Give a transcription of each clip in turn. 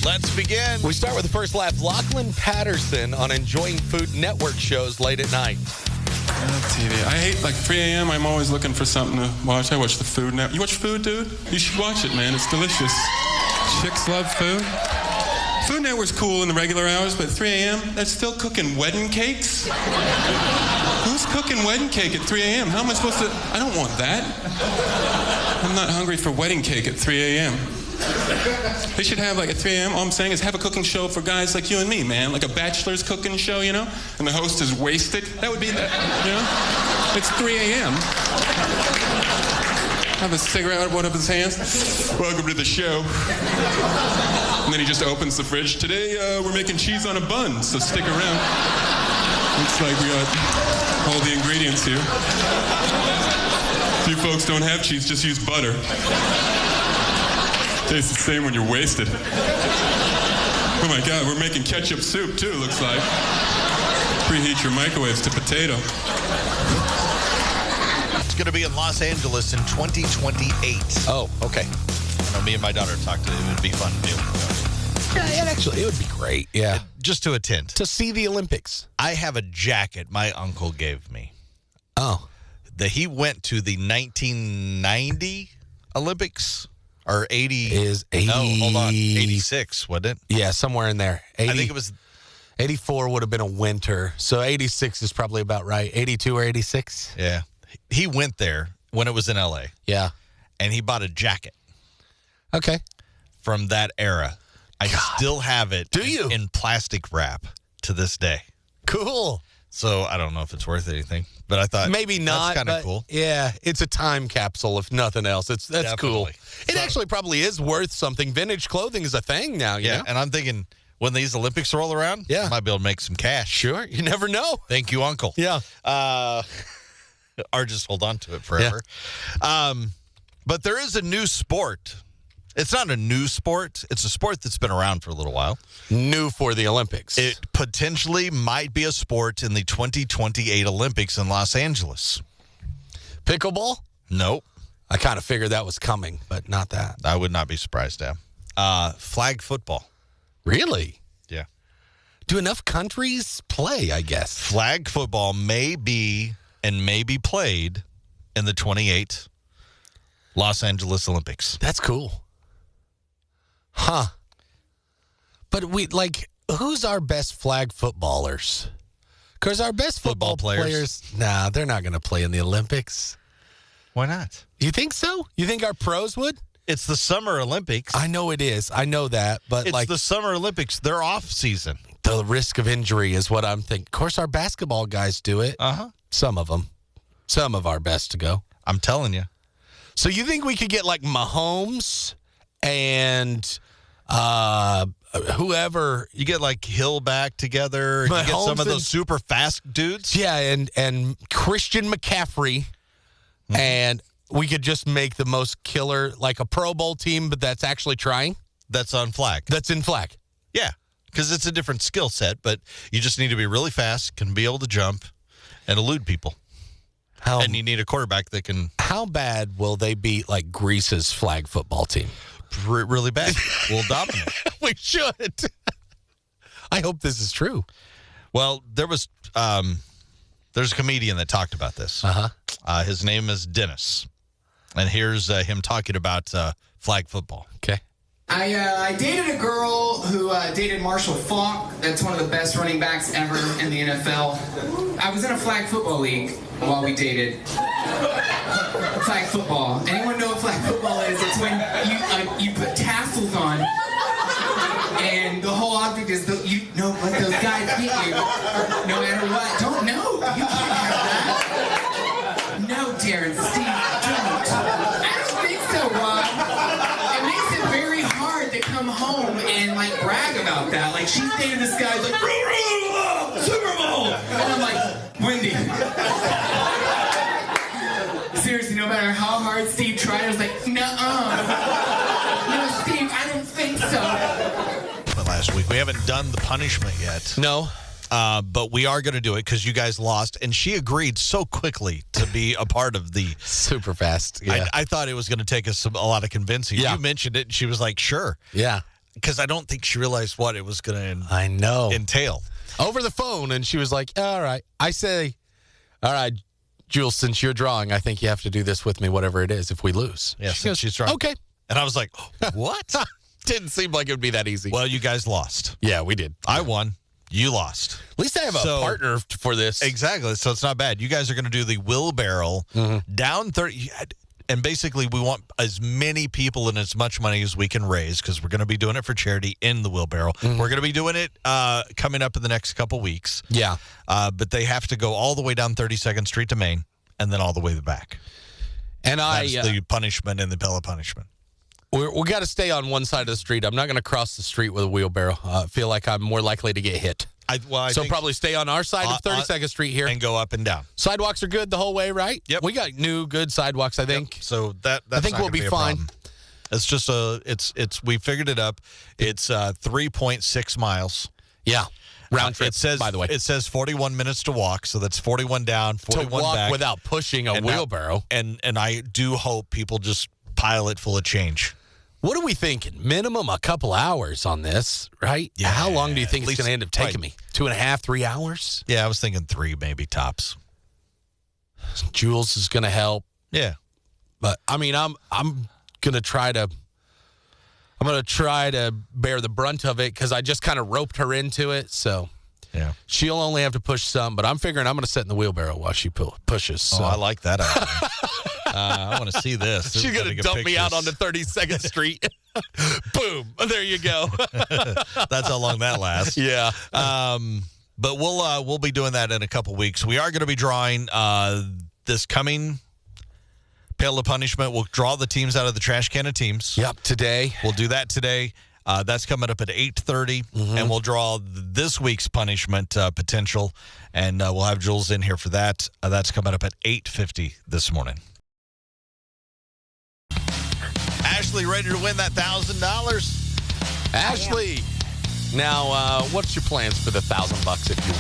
Let's begin. We start with the first laugh. Lachlan Patterson on enjoying Food Network shows late at night. I love TV. I hate, 3 a.m., I'm always looking for something to watch. I watch the Food Network. You watch Food, dude? You should watch it, man. It's delicious. Chicks love food. Food Network's cool in the regular hours, but at 3 a.m., that's still cooking wedding cakes? Who's cooking wedding cake at 3 a.m.? How am I supposed to... I don't want that. I'm not hungry for wedding cake at 3 a.m. They should have, at 3 a.m., all I'm saying is have a cooking show for guys like you and me, man. Like a bachelor's cooking show, And the host is wasted. That would be, It's 3 a.m. Have a cigarette out of one of his hands. Welcome to the show. And then he just opens the fridge. Today, we're making cheese on a bun, so stick around. Looks like we got all the ingredients here. If you folks don't have cheese, just use butter. Tastes the same when you're wasted. Oh my God, we're making ketchup soup too, looks like. Preheat your microwaves to potato. It's going to be in Los Angeles in 2028. Oh, okay. I know me and my daughter talked to it. It would be fun to do. Yeah, it would be great. Yeah. Just to attend. To see the Olympics. I have a jacket my uncle gave me. Oh. He went to the 1990 Olympics. Or 80. Is 80. No, hold on. 86, wasn't it? Yeah, somewhere in there. 80, I think it was. 84 would have been a winter. So 86 is probably about right. 82 or 86? Yeah. He went there when it was in L.A. Yeah. And he bought a jacket. Okay. From that era. I still have it. Do you? In plastic wrap to this day. Cool. So I don't know if it's worth anything, but I thought maybe not. That's kind of cool. Yeah, it's a time capsule if nothing else. That's Definitely. Cool. It actually probably is worth something. Vintage clothing is a thing now. You know? And I'm thinking when these Olympics roll around, I might be able to make some cash. Sure, you never know. Thank you, Uncle. Yeah. Or just hold on to it forever. Yeah. But there is a new sport. It's not a new sport. It's a sport that's been around for a little while. New for the Olympics. It potentially might be a sport in the 2028 Olympics in Los Angeles. Pickleball? Nope. I kind of figured that was coming, but not that. I would not be surprised, Dad. Flag football. Really? Yeah. Do enough countries play, I guess? Flag football may be played in the 28 Los Angeles Olympics. That's cool. Huh. But who's our best flag footballers? Because our best football players, they're not going to play in the Olympics. Why not? You think so? You think our pros would? It's the Summer Olympics. I know it is. I know that. But it's the Summer Olympics. They're off season. The risk of injury is what I'm thinking. Of course, our basketball guys do it. Uh-huh. Some of them. Some of our best to go. I'm telling you. So you think we could get Mahomes and whoever? You get Hill back together. Mahomes, you get some of those super fast dudes. Yeah, and Christian McCaffrey. Mm-hmm. And we could just make the most killer, a Pro Bowl team, but that's actually trying. That's on flag. That's in flag. Yeah, because it's a different skill set, but you just need to be really fast, can be able to jump, and elude people. And you need a quarterback that can... How bad will they beat, Greece's flag football team? Really bad. We'll dominate. We should. I hope this is true. Well, there's a comedian that talked about this. Uh-huh. His name is Dennis. And here's him talking about flag football. Okay. I dated a girl who dated Marshall Faulk. That's one of the best running backs ever in the NFL. I was in a flag football league while we dated. Flag football. Anyone know what flag football is? It's when you put tassels on, and the whole object is let those guys get you no matter what. Don't know. You can't have that. No, Darren, Steve, don't. I don't think so, Rob. It makes it very hard to come home and brag about that. She's dating this guy, Super Bowl, and I'm like, Wendy. Seriously, no matter how hard Steve tried, I was like, nuh-uh. No, Steve, I don't think so. Last week, we haven't done the punishment yet. No. But we are going to do it because you guys lost, and she agreed so quickly to be a part of the... Super fast, yeah. I thought it was going to take us a lot of convincing. Yeah. You mentioned it, and she was like, sure. Yeah. because I don't think she realized what it was going to I know. entail. Over the phone, and she was like, all right. I say, all right, Jules, since you're drawing, I think you have to do this with me, whatever it is, if we lose. Yeah, she goes, she's drawing. Okay. And I was like, what? Didn't seem like it would be that easy. Well, you guys lost. Yeah, we did. I won. You lost. At least I have a partner for this. Exactly. So it's not bad. You guys are going to do the wheelbarrow down 30. And basically, we want as many people and as much money as we can raise because we're going to be doing it for charity in the wheelbarrow. We're going to be doing it coming up in the next couple weeks. Yeah. But they have to go all the way down 32nd Street to Main and then all the way back. And that's the punishment in the Pail of Punishment. We got to stay on one side of the street. I'm not going to cross the street with a wheelbarrow. I feel like I'm more likely to get hit. I think probably stay on our side of 32nd Street here. And go up and down. Sidewalks are good the whole way, right? Yep. We got new, good sidewalks, I think. Yep. So that's I think we'll be fine. Problem. It's just we figured it up. It's 3.6 miles. Yeah. Round trip, it says, by the way. It says 41 minutes to walk, so that's 41 down, 41 to walk back. without pushing a wheelbarrow. And I do hope people just pile it full of change. What are we thinking? Minimum a couple hours on this, right? Yeah. How long do you think it's going to end up taking me? 2.5, 3 hours? Yeah, I was thinking 3 maybe tops. Jules is going to help. Yeah. But I mean, I'm going to try to bear the brunt of it because I just kind of roped her into it. So yeah, she'll only have to push some, but I'm figuring I'm going to sit in the wheelbarrow while she pushes. So. Oh, I like that idea. I want to see this. She's going to dump me out onto 32nd Street. Boom. There you go. That's how long that lasts. Yeah. But we'll be doing that in a couple weeks. We are going to be drawing this coming Pail of Punishment. We'll draw the teams out of the trash can of teams. Yep, today. We'll do that today. That's coming up at 8:30, and we'll draw this week's punishment potential, and we'll have Jules in here for that. That's coming up at 8:50 this morning. Ashley, ready to win that $1,000? Ashley, now what's your plans for the $1,000 if you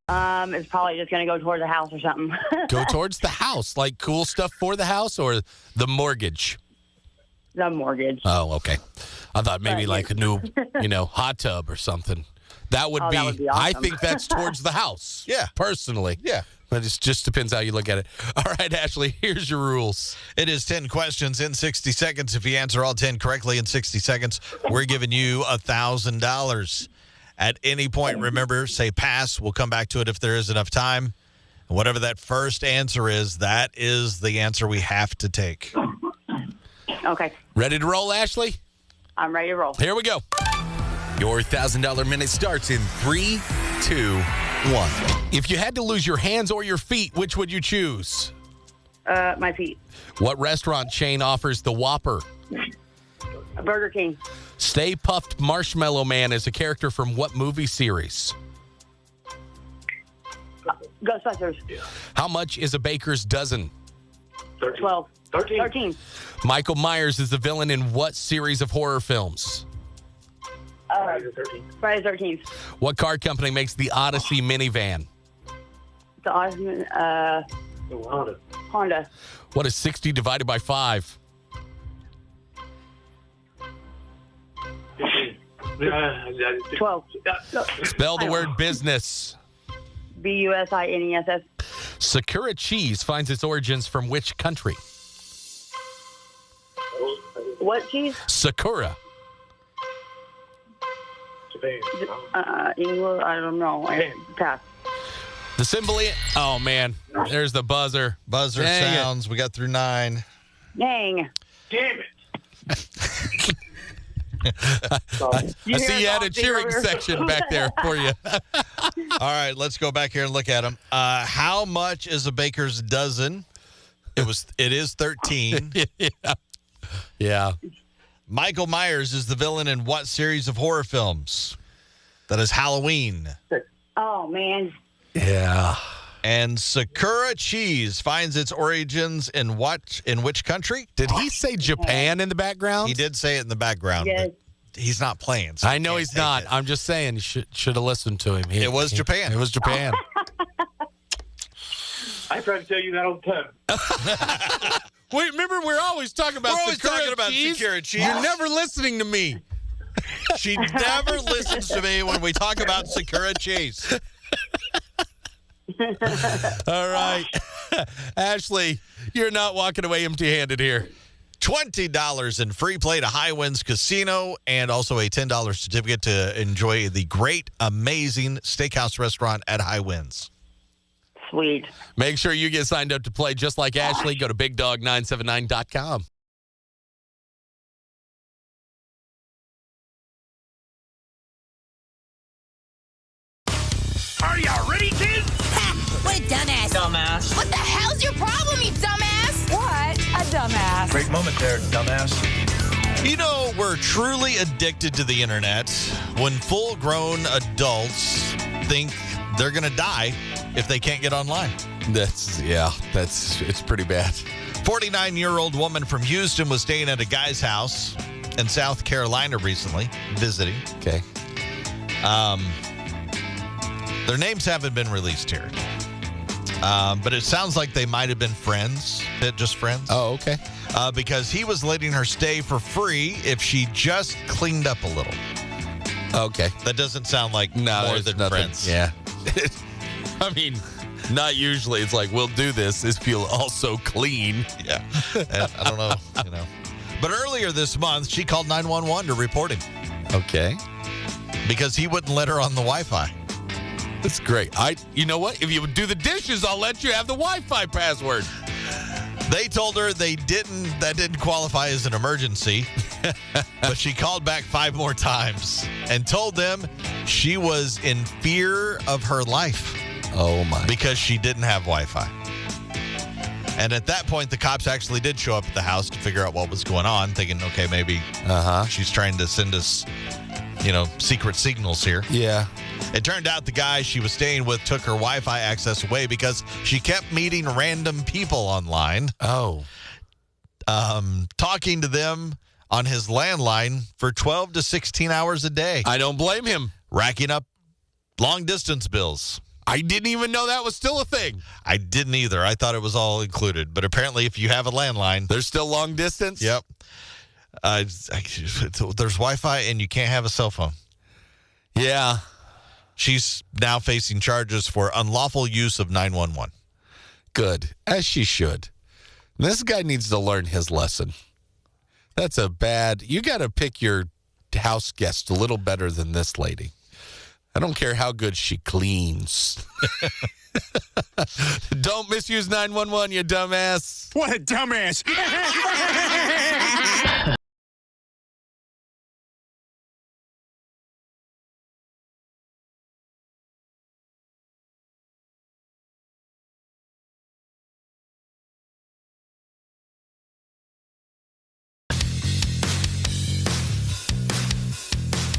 win? It's probably just going to go towards a house or something. Go towards the house, like cool stuff for the house or the mortgage? The mortgage. Oh, okay. I thought maybe like a new, hot tub or something. That would be awesome. I think that's towards the house. Yeah. Personally. Yeah. But it just depends how you look at it. All right, Ashley, here's your rules. It is 10 questions in 60 seconds. If you answer all 10 correctly in 60 seconds, we're giving you $1,000. At any point, remember, say pass. We'll come back to it if there is enough time. And whatever that first answer is, that is the answer we have to take. Okay. Ready to roll, Ashley? I'm ready to roll. Here we go. Your $1,000 minute starts in 3, 2, 1. If you had to lose your hands or your feet, which would you choose? My feet. What restaurant chain offers the Whopper? Burger King. Stay Puffed Marshmallow Man is a character from what movie series? Ghostbusters. How much is a baker's dozen? 12. 13. Michael Myers is the villain in what series of horror films? Friday the 13th. What car company makes the Odyssey minivan? The Osmond, Honda. What is 60 divided by 5? 12. Spell the word business. BUSINESS. Sakura cheese finds its origins from which country? What cheese? Sakura. England. I don't know. Pass. The symbol. Oh man, there's the buzzer. Buzzer Dang sounds. We got through 9. Dang. Damn it. I see you had a cheering section back there for you. All right, let's go back here and look at them. How much is a baker's dozen? It is 13. Yeah. Michael Myers is the villain in what series of horror films? That is Halloween. Oh, man. Yeah. And Sakura cheese finds its origins in which country? Did he say Japan in the background? He did say it in the background. Yes. But he's not playing. So I know he's not. I'm just saying you should have listened to him. It was Japan. It was Japan. I tried to tell you that all the time. Wait, remember, we're always talking about Sakura cheese. You're never listening to me. She never listens to me when we talk about Sakura cheese. All right. Ashley, you're not walking away empty-handed here. $20 in free play to High Winds Casino and also a $10 certificate to enjoy the great, amazing steakhouse restaurant at High Winds. Sweet. Make sure you get signed up to play just like Ashley. Go to BigDog979.com. Are y'all ready, kids? What a dumbass. Dumbass. What the hell's your problem, you dumbass? What a dumbass. Great moment there, dumbass. You know, we're truly addicted to the internet when full-grown adults think they're going to die if they can't get online. It's pretty bad. 49-year-old woman from Houston was staying at a guy's house in South Carolina recently, visiting. Okay. Their names haven't been released here. But it sounds like they might have been friends, just friends. Oh, okay. Because he was letting her stay for free if she just cleaned up a little. Okay. That doesn't sound like more there's than nothing. friends. Yeah. I mean, not usually. It's like, we'll do this if you'll also clean. Yeah. I don't know, But earlier this month, she called 911 to report him Okay. because he wouldn't let her on the Wi-Fi. That's great. You know what? If you would do the dishes, I'll let you have the Wi-Fi password. They told her that didn't qualify as an emergency, but she called back 5 more times and told them she was in fear of her life. Oh, my. Because she didn't have Wi-Fi. And at that point, the cops actually did show up at the house to figure out what was going on, thinking, okay, maybe she's trying to send us, secret signals here. Yeah. It turned out the guy she was staying with took her Wi-Fi access away because she kept meeting random people online. Oh. Talking to them on his landline for 12 to 16 hours a day. I don't blame him. Racking up long-distance bills. I didn't even know that was still a thing. I didn't either. I thought it was all included. But apparently, if you have a landline... There's still long distance? Yep. There's Wi-Fi and you can't have a cell phone. Yeah. She's now facing charges for unlawful use of 911. Good. As she should. This guy needs to learn his lesson. That's you got to pick your house guest a little better than this lady. I don't care how good she cleans. Don't misuse 911, you dumbass. What a dumbass.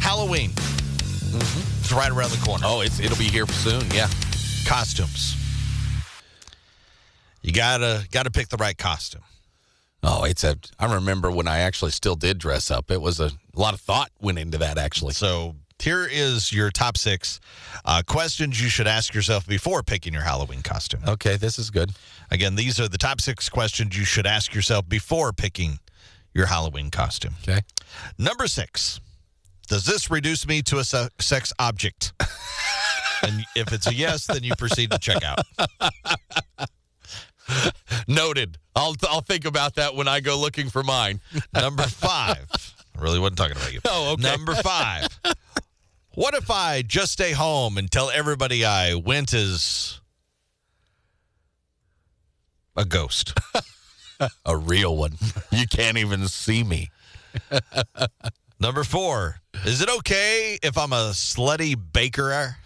Halloween. It's right around the corner. Oh, it'll be here soon, yeah. Costumes. You gotta pick the right costume. Oh, I remember when I actually still did dress up. It was a lot of thought went into that, actually. So here is your top 6 questions you should ask yourself before picking your Halloween costume. Okay, this is good. Again, these are the top 6 questions you should ask yourself before picking your Halloween costume. Okay. Number 6. Does this reduce me to a sex object? And if it's a yes, then you proceed to check out. Noted. I'll think about that when I go looking for mine. Number 5. I really wasn't talking about you. Oh, okay. Number 5. What if I just stay home and tell everybody I went as a ghost? A real one. You can't even see me. Number 4. Is it okay if I'm a slutty baker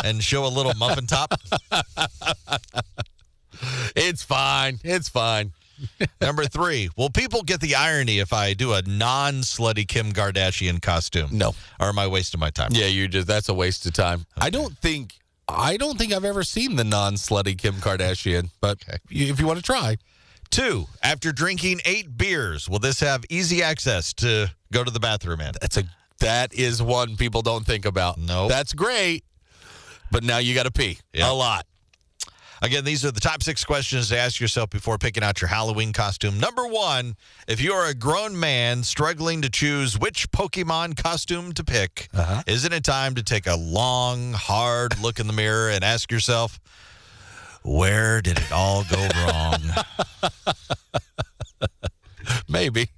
and show a little muffin top? It's fine. It's fine. Number 3. Will people get the irony if I do a non-slutty Kim Kardashian costume? No. Or am I wasting my time? Yeah, that's a waste of time. Okay. I don't think I've ever seen the non-slutty Kim Kardashian, but if you want to try. 2. After drinking 8 beers, will this have easy access to go to the bathroom in? That is one people don't think about. No. That's great, but now you got to pee a lot. Again, these are the top 6 questions to ask yourself before picking out your Halloween costume. Number 1, if you are a grown man struggling to choose which Pokemon costume to pick, isn't it time to take a long, hard look in the mirror and ask yourself, where did it all go wrong? Maybe.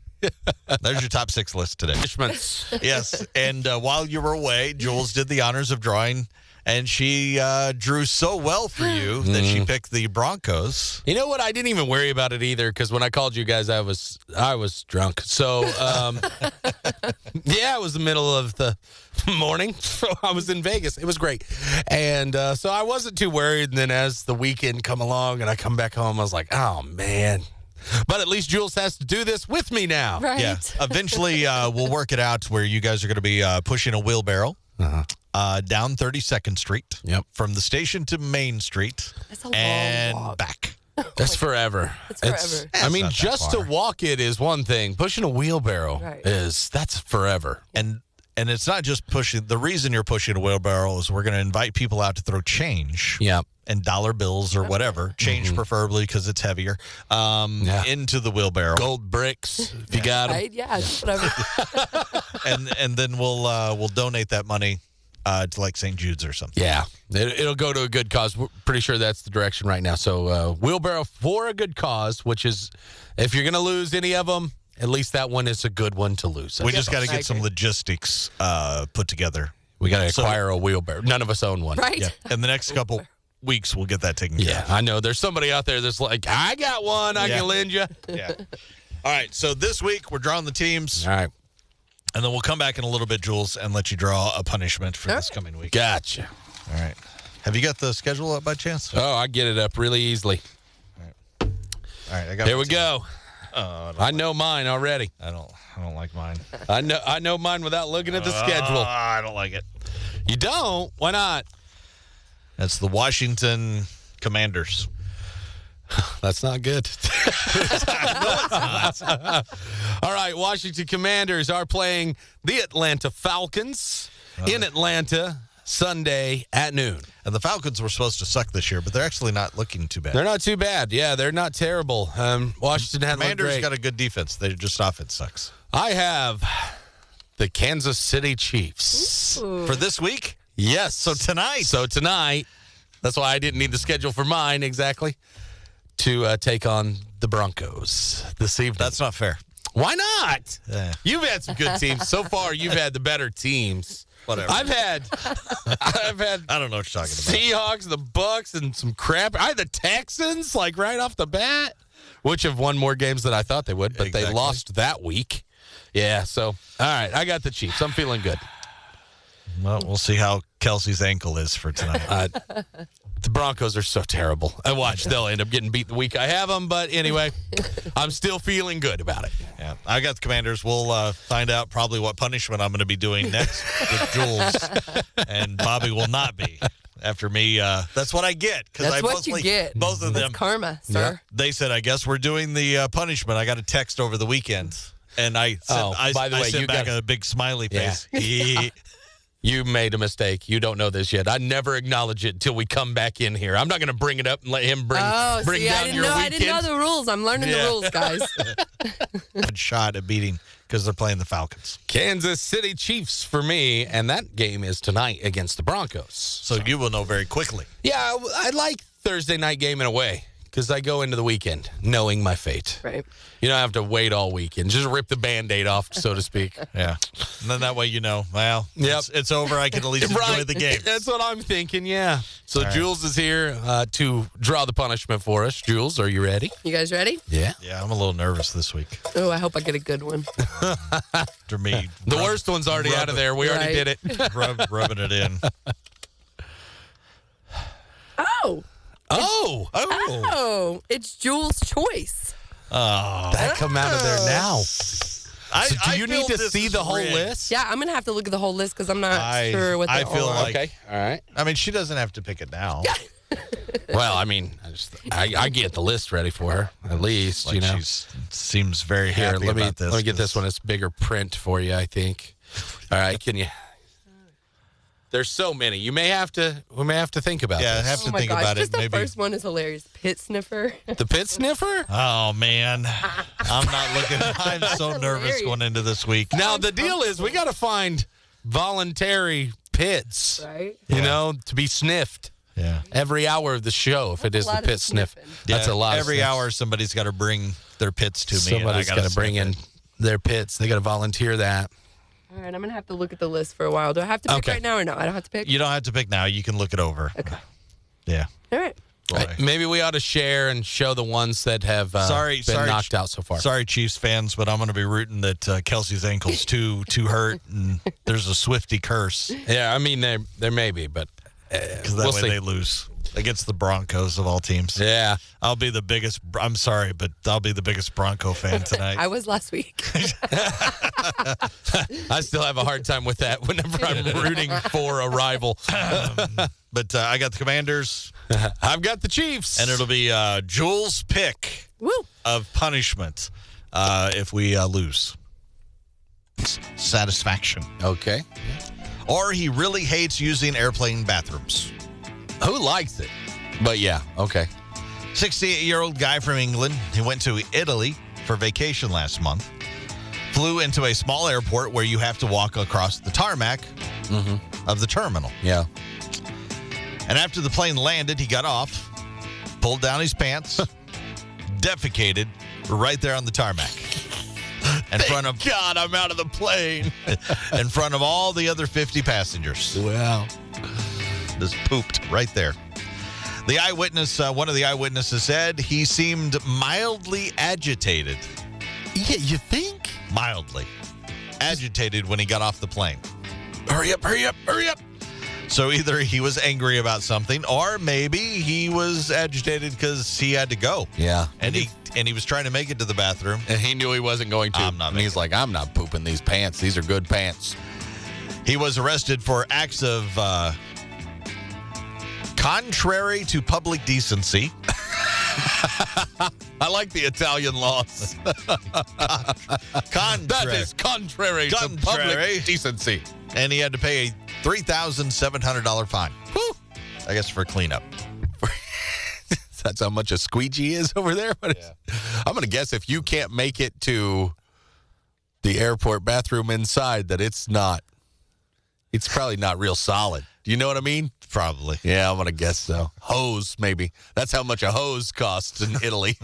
There's your top 6 list today. Punishments. Yes, and while you were away, Jules did the honors of drawing, and she drew so well for you that she picked the Broncos. You know what? I didn't even worry about it either because when I called you guys, I was drunk. So, yeah, it was the middle of the morning. So I was in Vegas. It was great. And so I wasn't too worried. And then as the weekend come along and I come back home, I was like, oh, man. But at least Jules has to do this with me now. Right. Yeah. Eventually, we'll work it out where you guys are going to be pushing a wheelbarrow down 32nd Street. Yep. From the station to Main Street. That's a long and walk. back. That's forever. It's forever. I mean, not that just to far. walk it is one thing. Pushing a wheelbarrow that's forever. And it's not just pushing. The reason you're pushing a wheelbarrow is we're going to invite people out to throw change. Yeah. And dollar bills or whatever. Change preferably because it's heavier. Into the wheelbarrow. Gold bricks, if you got them. Right? Yeah, whatever. and then we'll donate that money to like St. Jude's or something. Yeah, it'll go to a good cause. We're pretty sure that's the direction right now. So wheelbarrow for a good cause, which is if you're going to lose any of them, at least that one is a good one to lose. We just got to I get some agree. logistics put together. We got to acquire a wheelbarrow. None of us own one. Right? Yeah. In the next couple weeks, we'll get that taken care Yeah, of. I know. There's somebody out there that's like, I got one. I can lend you. Yeah. All right. So this week, we're drawing the teams. All right. And then we'll come back in a little bit, Jules, and let you draw a punishment for this coming week. Gotcha. All right. Have you got the schedule up by chance? Oh, I get it up really easily. All right. I got. There we go. I know mine already. I don't like mine. I know mine without looking at the schedule. I don't like it. You don't? Why not? That's the Washington Commanders. That's not good. All right, Washington Commanders are playing the Atlanta Falcons in Atlanta Sunday at noon. And the Falcons were supposed to suck this year, but they're actually not looking too bad. They're not too bad. Yeah, they're not terrible. Washington had Commanders great. got a good defense. Their just offense sucks. I have the Kansas City Chiefs. For this week? Yes. So tonight. That's why I didn't need the schedule for mine exactly. To take on the Broncos this evening. That's not fair. Why not? Yeah. You've had some good teams. So far, you've had the better teams. Whatever. I've had I don't know what you're talking about. Seahawks, the Bucks, and some crap. I had the Texans, like right off the bat, which have won more games than I thought they would, but they Exactly. lost that week. Yeah, so, all right, I got the Chiefs. I'm feeling good. Well, we'll see how Kelsey's ankle is for tonight. The Broncos are so terrible. I watch. They'll end up getting beat the week I have them, but anyway, I'm still feeling good about it. Yeah, I got the Commanders. We'll find out probably what punishment I'm going to be doing next with Jules, and Bobby will not be after me. That's what I get because That's I what you get. both of That's them. karma, sir. They said, "I guess we're doing the punishment." I got a text over the weekend, and I sent, by the way, sent you back got- a big smiley Yeah. face. You made a mistake. You don't know this yet. I never acknowledge it until we come back in here. I'm not going to bring it up and let him bring Oh, down see, I didn't your know. weekend. I didn't know the rules. I'm learning the rules, guys. Good shot at beating because they're playing the Falcons. Kansas City Chiefs for me, and that game is tonight against the Broncos. So you will know very quickly. Yeah, I like Thursday night game in a way because I go into the weekend knowing my fate. Right. You don't have to wait all weekend. Just rip the Band-Aid off, so to speak. Yeah, and then that way you know. Well, Yep. it's over. I can at least enjoy the game. That's what I'm thinking, yeah. So All right. Jules is here to draw the punishment for us. Jules, are you ready? You guys ready? Yeah. Yeah, I'm a little nervous this week. Oh, I hope I get a good one. After me, The worst one's already out of there. We already Right. did it. rubbing it in. Oh. Oh, Oh, it's Jules' choice. that come out of there now. I, So do I you feel need to this see is the whole rigged. list? Yeah, I'm going to have to look at the whole list because I'm not sure what I they feel are. like- Okay, all right. I mean, she doesn't have to pick it now. Well, I mean, I get the list ready for her, at least, Like you know. she seems very Here, happy let me about this. let me get 'cause- this one. It's bigger print for you, I think. All right, can you? There's so many. We may have to think about Yeah, this. have to Oh my think gosh, about just it. the Maybe. first one is hilarious. Pit sniffer. The pit sniffer? Oh man, I'm not looking. I'm so nervous hilarious. going into this week. Now, the deal is we got to find voluntary pits, Right? you know, to be sniffed Yeah. every hour of the show if it is a the lot of pit sniff. sniffing. That's a lot of Every sniffs. hour, somebody's got to bring their pits to me. Somebody's got to bring in their pits. They got to volunteer that. All right, I'm going to have to look at the list for a while. Do I have to pick Okay. right now or no? I don't have to pick? You don't have to pick now. You can look it over. Okay. Yeah. All right. Boy. Maybe we ought to share and show the ones that have been knocked out so far. Sorry, Chiefs fans, but I'm going to be rooting that Kelsey's ankle's too hurt, and there's a Swifty curse Yeah, I mean, there may be, but because that we'll way see. they lose against the Broncos of all teams. Yeah. I'll be the biggest. I'm sorry, but I'll be the biggest Bronco fan tonight. I was last week. I still have a hard time with that whenever I'm rooting for a rival. But I got the Commanders, I've got the Chiefs. and it'll be Jules' pick Woo. of punishment if we lose. Satisfaction. Okay. Or he really hates using airplane bathrooms. Who likes it? But yeah, okay. 68-year-old guy from England. He went to Italy for vacation last month. Flew into a small airport where you have to walk across the tarmac of the terminal. Yeah. And after the plane landed, he got off, pulled down his pants, defecated right there on the tarmac. In front of God, I'm out of the plane. in front of all the other 50 passengers. Wow. Just pooped right there. The eyewitness, one of the eyewitnesses said he seemed mildly agitated. Yeah, you think? Mildly agitated when he got off the plane. Hurry up, hurry up, hurry up. So either he was angry about something, or maybe he was agitated because he had to go. Yeah. And he was trying to make it to the bathroom. And he knew he wasn't going to. I'm not and he's like, I'm not pooping these pants. These are good pants. He was arrested for acts of contrary to public decency. I like the Italian laws. That is contrary to public decency. And he had to pay a $3,700 fine. Whew. I guess for cleanup. That's how much a squeegee is over there. I'm going to guess if you can't make it to the airport bathroom inside, that it's probably not real solid. Do you know what I mean? Probably. Yeah, I'm going to guess so. Hose, maybe. That's how much a hose costs in Italy.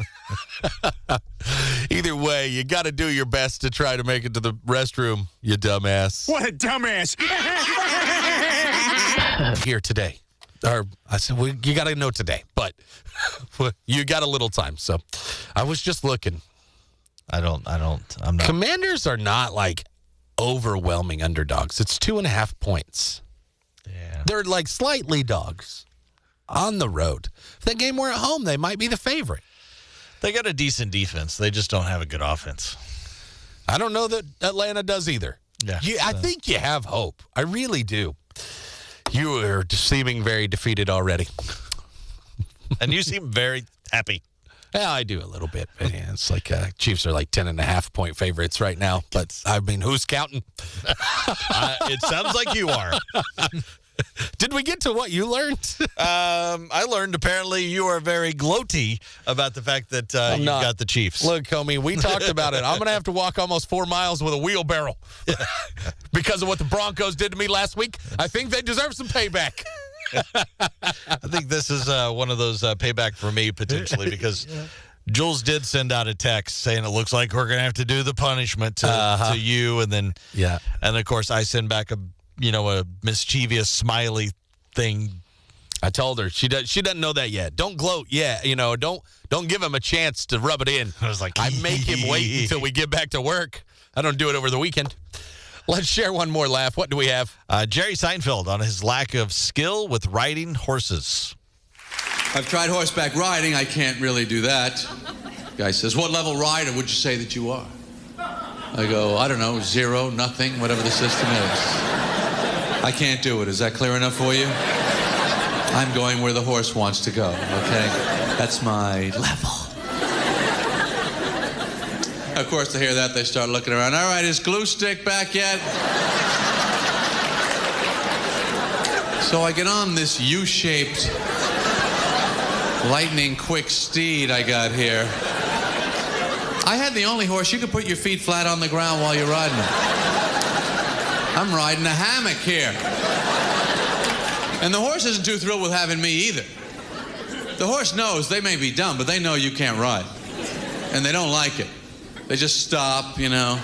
Either way, you got to do your best to try to make it to the restroom, you dumbass. What a dumbass. Here today. Or I said, well, you got to know today, but you got a little time. So I was just looking. I'm not. Commanders are not like overwhelming underdogs. It's 2.5 points. Yeah. They're like slightly dogs on the road. If that game were at home, they might be the favorite. They got a decent defense. They just don't have a good offense. I don't know that Atlanta does either. Yeah. I think you have hope. I really do. You are seeming very defeated already. And you seem very happy. Yeah, I do a little bit. But yeah, it's like Chiefs are like 10.5 point favorites right now. But I mean, who's counting? It sounds like you are. Did we get to what you learned? I learned apparently you are very gloaty about the fact that you got the Chiefs. Look, homie, we talked about it. I'm going to have to walk almost 4 miles with a wheelbarrow because of what the Broncos did to me last week. I think they deserve some payback. I think this is one of those payback for me potentially because Jules did send out a text saying it looks like we're going to have to do the punishment to you, and then and of course I send back a mischievous smiley thing. I told her she doesn't know that yet. Don't gloat yet. Don't give him a chance to rub it in. I was like, I make him wait until we get back to work. I don't do it over the weekend. Let's share one more laugh. What do we have? Jerry Seinfeld on his lack of skill with riding horses. I've tried horseback riding. I can't really do that. Guy says, what level rider would you say that you are? I go, I don't know, 0, nothing, whatever the system is. I can't do it. Is that clear enough for you? I'm going where the horse wants to go, okay? That's my level. Of course, to hear that, they start looking around. All right, is glue stick back yet? So I get on this U-shaped, lightning-quick steed I got here. I had the only horse you could put your feet flat on the ground while you're riding it. I'm riding a hammock here. And the horse isn't too thrilled with having me either. The horse knows they may be dumb, but they know you can't ride. And they don't like it. They just stop, you know.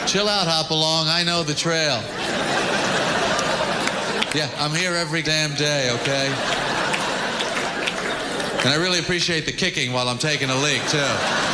Chill out, hop along, I know the trail. Yeah, I'm here every damn day, okay? And I really appreciate the kicking while I'm taking a leak, too.